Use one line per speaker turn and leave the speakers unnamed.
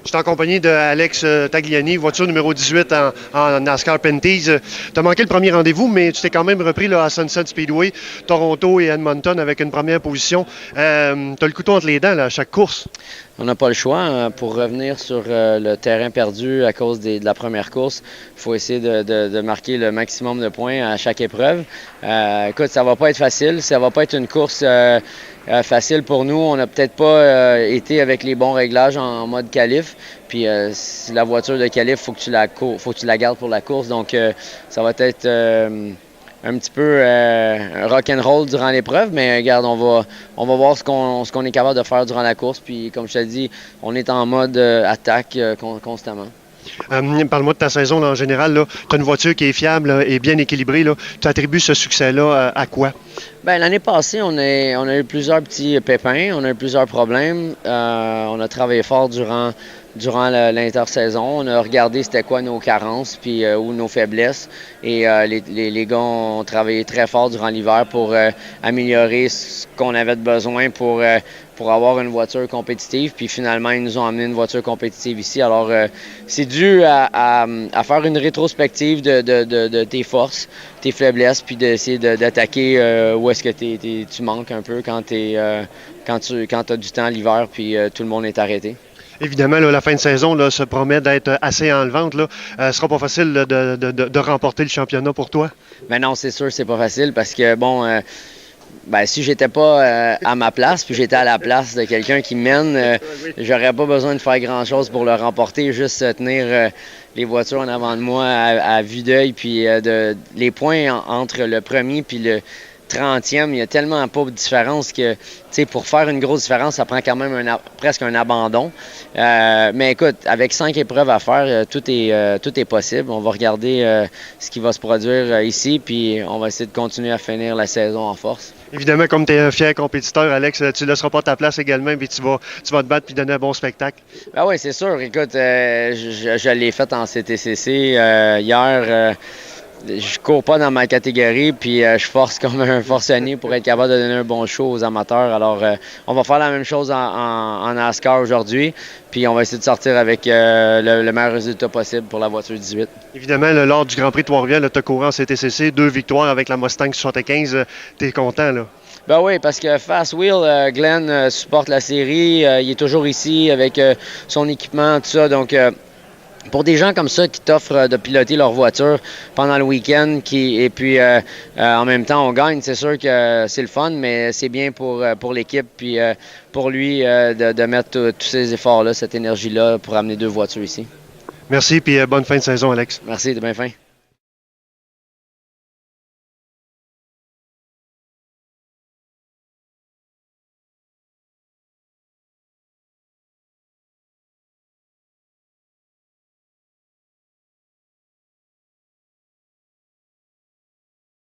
Je suis en compagnie de Alex Tagliani, voiture numéro 18 en NASCAR Penties. Tu as manqué le premier rendez-vous, mais tu t'es quand même repris là, à Sunset Speedway, Toronto et Edmonton avec une première position. Tu as le couteau entre les dents là, à chaque course.
On n'a pas le choix pour revenir sur le terrain perdu à cause de la première course. Il faut essayer de marquer le maximum de points à chaque épreuve. Écoute, ça va pas être facile. Ça va pas être une course facile pour nous. On n'a peut-être pas été avec les bons réglages en mode qualif. Puis la voiture de qualif, faut que tu la gardes pour la course. Donc ça va être un petit peu rock'n'roll durant l'épreuve, mais regarde, on va voir ce qu'on est capable de faire durant la course. Puis comme je te dis, on est en mode attaque constamment.
Parle-moi de ta saison là, en général. Tu as une voiture qui est fiable là, et bien équilibrée. Là. Tu attribues ce succès-là à quoi?
Bien, l'année passée, on a eu plusieurs petits pépins, on a eu plusieurs problèmes. On a travaillé fort durant l'intersaison. On a regardé c'était quoi nos carences puis ou nos faiblesses. Et les gars ont travaillé très fort durant l'hiver pour améliorer ce qu'on avait de besoin pour avoir une voiture compétitive. Puis finalement, ils nous ont amené une voiture compétitive ici. Alors, c'est dû à faire une rétrospective de tes forces, tes faiblesses, puis d'essayer d'attaquer où est-ce que tu manques un peu quand tu as du temps l'hiver, puis tout le monde est arrêté.
Évidemment, là, la fin de saison là, se promet d'être assez enlevante. Ce ne sera pas facile là, de remporter le championnat pour toi?
Mais non, c'est sûr, c'est pas facile parce que, bon, si j'étais pas à ma place, puis j'étais à la place de quelqu'un qui mène, j'aurais pas besoin de faire grand-chose pour le remporter, juste tenir les voitures en avant de moi à vue d'œil, puis les points entre le premier puis le 30e, il y a tellement pas de différence que, tu sais, pour faire une grosse différence, ça prend quand même presque un abandon. Mais écoute, avec 5 épreuves à faire, tout est possible. On va regarder ce qui va se produire ici, puis on va essayer de continuer à finir la saison en force.
Évidemment, comme tu es un fier compétiteur, Alex, tu ne laisseras pas ta place également, puis tu vas te battre puis donner un bon spectacle.
Ben oui, c'est sûr. Écoute, je l'ai fait en CTCC hier. Je cours pas dans ma catégorie, puis je force comme un forcené pour être capable de donner un bon show aux amateurs. Alors, on va faire la même chose en NASCAR aujourd'hui, puis on va essayer de sortir avec le meilleur résultat possible pour la voiture 18.
Évidemment, là, lors du Grand Prix de Trois-Rivières, tu as couru en CTCC, 2 victoires avec la Mustang 75. Tu es content, là?
Ben oui, parce que Fast Wheel, Glenn supporte la série. Il est toujours ici avec son équipement, tout ça. Donc, pour des gens comme ça qui t'offrent de piloter leur voiture pendant le week-end et puis en même temps on gagne, c'est sûr que c'est le fun, mais c'est bien pour l'équipe puis pour lui de mettre tous ces efforts-là, cette énergie-là pour amener 2 voitures ici.
Merci puis bonne fin de saison, Alex.
Merci, de bien fin.